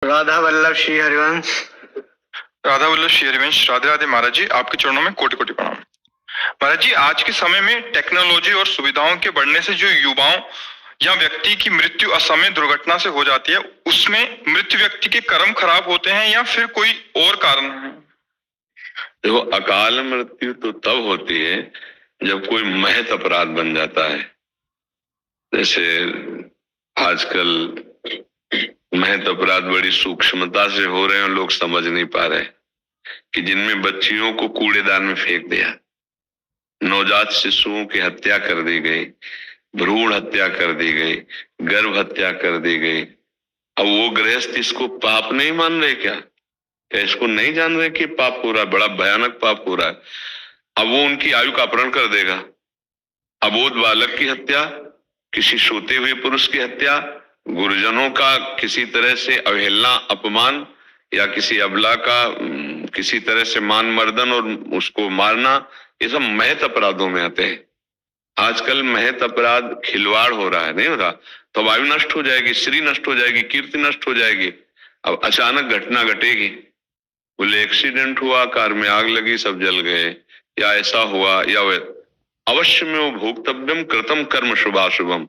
राधा वल्लभ श्री हरिवंश। राधा वल्लभ श्री हरिवंश। राधे राधे महाराज जी, आपके चरणों में कोटि कोटि प्रणाम। महाराज जी, आज के समय में टेक्नोलॉजी और सुविधाओं के बढ़ने से जो युवाओं या व्यक्ति की मृत्यु असमय दुर्घटना से हो जाती है, उसमें मृत व्यक्ति के कर्म खराब होते हैं या फिर कोई और कारण है? देखो, अकाल मृत्यु तो तब होती है जब कोई महत अपराध बन जाता है। जैसे आजकल महत अपराध बड़ी सूक्ष्मता से हो रहे हैं, लोग समझ नहीं पा रहे कि जिनमें बच्चियों को कूड़ेदान में फेंक दिया, नवजात शिशुओं की हत्या कर दी गई, भ्रूण हत्या कर दी गई, गर्भ हत्या कर दी गई। अब वो गृहस्थ इसको पाप नहीं मान रहे क्या इसको नहीं जान रहे कि पाप हो रहा है, बड़ा भयानक पाप हो रहा है। अब वो उनकी आयु का अपहरण कर देगा। अबोध बालक की हत्या, किसी सोते हुए पुरुष की हत्या, गुरुजनों का किसी तरह से अवहेलना, अपमान, या किसी अबला का किसी तरह से मान मर्दन और उसको मारना, ये सब महत अपराधों में आते हैं। आजकल महत अपराध खिलवाड़ हो रहा है, नहीं हो रहा तो आयु नष्ट हो जाएगी, श्री नष्ट हो जाएगी, कीर्ति नष्ट हो जाएगी। अब अचानक घटना घटेगी, बोले एक्सीडेंट हुआ, कार में आग लगी, सब जल गए, या ऐसा हुआ, या अवश्य में वो भोक्तव्यम कृतम कर्म शुभाशुभम,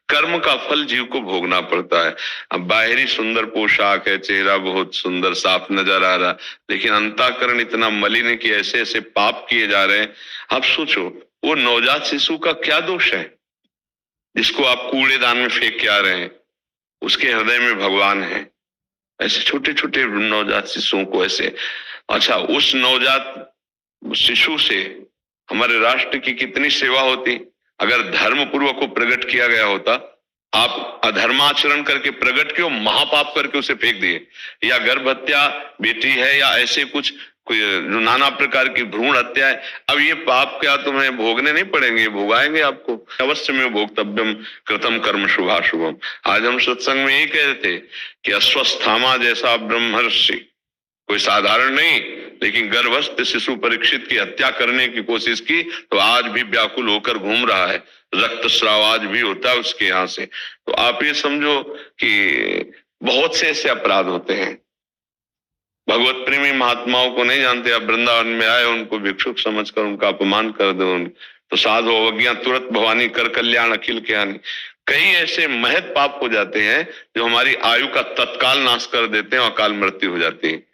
कर्म का फल जीव को भोगना पड़ता है। अब बाहरी सुंदर पोशाक है, चेहरा बहुत सुंदर साफ नजर आ रहा, लेकिन अंतःकरण इतना मलिन है कि ऐसे ऐसे पाप किए जा रहे हैं। आप सोचो, वो नवजात शिशु का क्या दोष है जिसको आप कूड़ेदान में फेंक के आ रहे हैं? उसके हृदय में भगवान है। ऐसे छोटे छोटे नवजात शिशुओं को ऐसे, अच्छा, उस नवजात शिशु से हमारे राष्ट्र की कितनी सेवा होती अगर धर्म पूर्वक को प्रकट किया गया होता। आप अधर्माचरण करके प्रकट किए, महापाप करके उसे फेंक दिए, या गर्भ हत्या बेटी है, या ऐसे कुछ कोई नाना प्रकार की भ्रूण हत्या है। अब ये पाप क्या तुम्हें भोगने नहीं पड़ेंगे, भोगाएंगे आपको। अवश्य में भोक्तव्यम कृतम कर्म शुभाशुभम। आज हम सत्संग में यही कह रहे थे कि अश्वस्थामा जैसा ब्रह्मर्षि कोई साधारण नहीं, लेकिन गर्भस्थ शिशु परीक्षित की हत्या करने की कोशिश की तो आज भी व्याकुल होकर घूम रहा है, रक्तस्राव आज भी होता है उसके यहाँ से। तो आप ये समझो कि बहुत से ऐसे अपराध होते हैं। भगवत प्रेमी महात्माओं को नहीं जानते, आप वृंदावन में आए, उनको भिक्षुक समझकर उनका अपमान कर दो, तो साधु अवज्ञा तुरंत भवानी कर कल्याण अखिल के हानि। कई ऐसे महत पाप हो जाते हैं जो हमारी आयु का तत्काल नाश कर देते हैं, अकाल मृत्यु हो जाती है।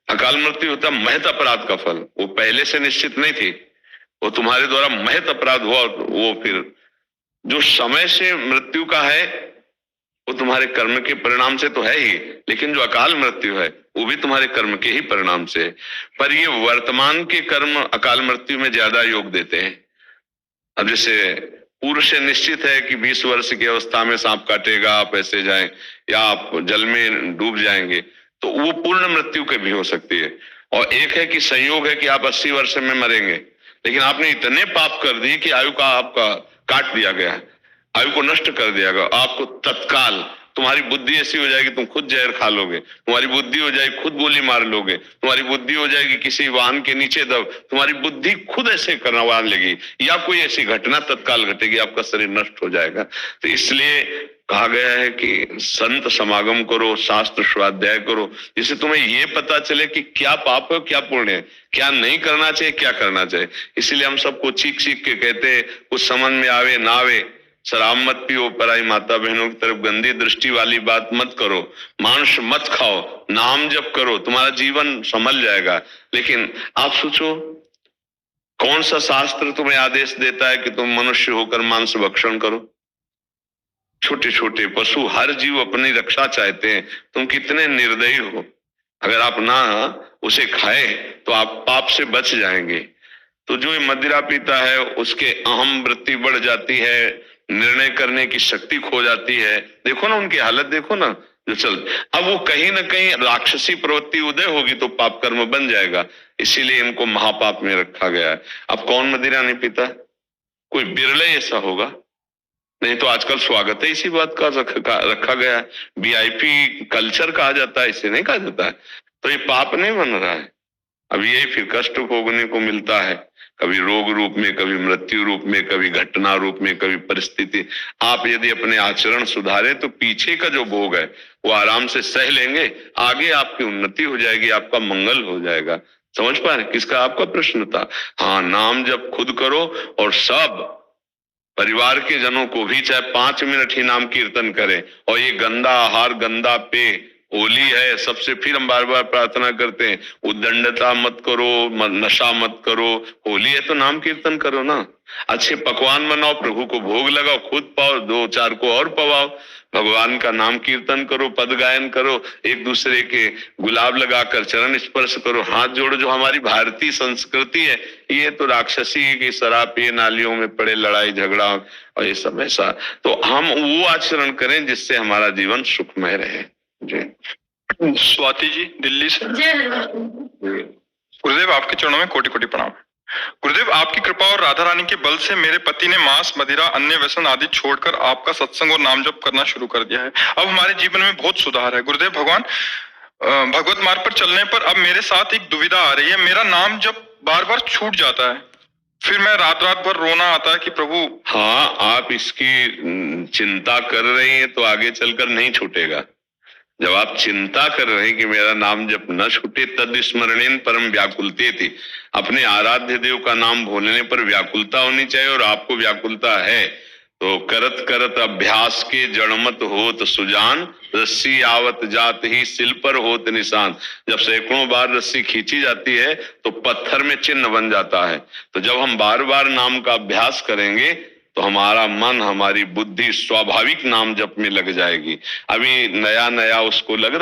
अकाल मृत्यु होता है महत अपराध का फल, वो पहले से निश्चित नहीं थी, वो तुम्हारे द्वारा महत अपराध हुआ। वो फिर जो समय से मृत्यु का है वो तुम्हारे कर्म के परिणाम से तो है ही, लेकिन जो अकाल मृत्यु है वो भी तुम्हारे कर्म के ही परिणाम से है। पर ये वर्तमान के कर्म अकाल मृत्यु में ज्यादा योग देते हैं। अब जैसे पूर्व से निश्चित है कि 20 वर्ष की अवस्था में सांप काटेगा, आप ऐसे जाएं, या आप जल में डूब जाएंगे, तो वो पूर्ण मृत्यु के भी हो सकती है। और एक है कि संयोग है कि आप 80 वर्ष में मरेंगे, लेकिन आपने इतने पाप कर दिए कि आयु का आपका काट दिया गया, आयु को नष्ट कर दिया गया। आपको तत्काल तुम्हारी बुद्धि ऐसी हो जाएगी, तुम खुद जहर खा लोगे, तुम्हारी बुद्धि हो जाएगी खुद गोली मार लोगे, तुम्हारी बुद्धि हो जाएगी किसी वाहन के नीचे दब, तुम्हारी बुद्धि खुद ऐसे करना लगी, या कोई ऐसी घटना तत्काल घटेगी, आपका शरीर नष्ट हो जाएगा। तो इसलिए कहा गया है कि संत समागम करो, शास्त्र स्वाध्याय करो, जिससे तुम्हें ये पता चले कि क्या पाप है क्या पुण्य है, क्या नहीं करना चाहिए क्या करना चाहिए। इसलिए हम सबको चीख चीख के कहते हैं, कुछ समझ में आवे ना आवे, शराब मत पियो, पराई माता बहनों की तरफ गंदी दृष्टि वाली बात मत करो, मांस मत खाओ, नाम जप करो, तुम्हारा जीवन संभल जाएगा। लेकिन आप सोचो, कौन सा शास्त्र तुम्हें आदेश देता है कि तुम मनुष्य होकर मांस भक्षण करो? छोटे छोटे पशु, हर जीव अपनी रक्षा चाहते हैं, तुम कितने निर्दयी हो। अगर आप ना उसे खाए तो आप पाप से बच जाएंगे। तो जो मदिरा पीता है उसके अहम वृत्ति बढ़ जाती है, निर्णय करने की शक्ति खो जाती है। देखो ना उनकी हालत, देखो ना जो चल, अब वो कहीं ना कहीं राक्षसी प्रवृत्ति उदय होगी तो पाप कर्म बन जाएगा, इसीलिए इनको महापाप में रखा गया है। अब कौन मदिरा नहीं पीता? कोई बिरले ऐसा होगा, नहीं तो आजकल स्वागत है इसी बात का रखा गया है। VIP कल्चर कहा जाता है, इसे नहीं कहा जाता है। तो ये पाप नहीं बन रहा है, अब यही फिर कष्ट भोगने को मिलता है, कभी रोग रूप में, कभी मृत्यु रूप में, कभी घटना रूप में, कभी परिस्थिति। आप यदि अपने आचरण सुधारे तो पीछे का जो भोग है वो आराम से सह लेंगे, आगे आपकी उन्नति हो जाएगी, आपका मंगल हो जाएगा। समझ पा रहे? किसका? आपका प्रश्न था। हाँ, नाम जब खुद करो और सब परिवार के जनों को भी चाहे 5 मिनट ही नाम कीर्तन करें। और ये गंदा आहार, गंदा पेय, होली है, सबसे फिर हम बार बार प्रार्थना करते हैं, उद्दंडता मत करो, नशा मत करो। होली है तो नाम कीर्तन करो ना, अच्छे पकवान बनाओ, प्रभु को भोग लगाओ, खुद पाओ, 2-4 को और पवाओ, भगवान का नाम कीर्तन करो, पद गायन करो, एक दूसरे के गुलाब लगाकर चरण स्पर्श करो, हाथ जोड़ो। जो हमारी भारतीय संस्कृति है ये तो राक्षसी है कि शराब पिए, नालियों में पड़े, लड़ाई झगड़ा और ये सब ऐसा। तो हम वो आचरण करें जिससे हमारा जीवन सुखमय रहे। जी। स्वाति जी दिल्ली से। गुरुदेव आपके चरणों में कोटि कोटि प्रणाम। गुरुदेव आपकी कृपा और राधा रानी के बल से मेरे पति ने मांस, मदिरा, अन्य व्यसन आदि छोड़कर आपका सत्संग और नाम जप करना शुरू कर दिया है। अब हमारे जीवन में बहुत सुधार है। गुरुदेव भगवान, भगवत मार्ग पर चलने पर अब मेरे साथ एक दुविधा आ रही है। मेरा नाम जब बार बार छूट जाता है, फिर मैं रात रात भर रोना आता है कि प्रभु। हाँ, आप इसकी चिंता कर रही हैं तो आगे चलकर नहीं छूटेगा। जब आप चिंता कर रहे हैं कि मेरा नाम जब न छूटे, तद स्मरणेन परम व्याकुलते थी, अपने आराध्य देव का नाम भूलने पर व्याकुलता होनी चाहिए, और आपको व्याकुलता है। तो करत करत अभ्यास के जड़मत होत सुजान, रस्सी आवत जात ही सिल पर होत निशान। जब सैकड़ों बार रस्सी खींची जाती है तो पत्थर में चिन्ह बन जाता है। तो जब हम बार बार नाम का अभ्यास करेंगे तो हमारा मन, हमारी बुद्धि स्वाभाविक नाम जप में लग जाएगी। अभी नया नया उसको लग रहा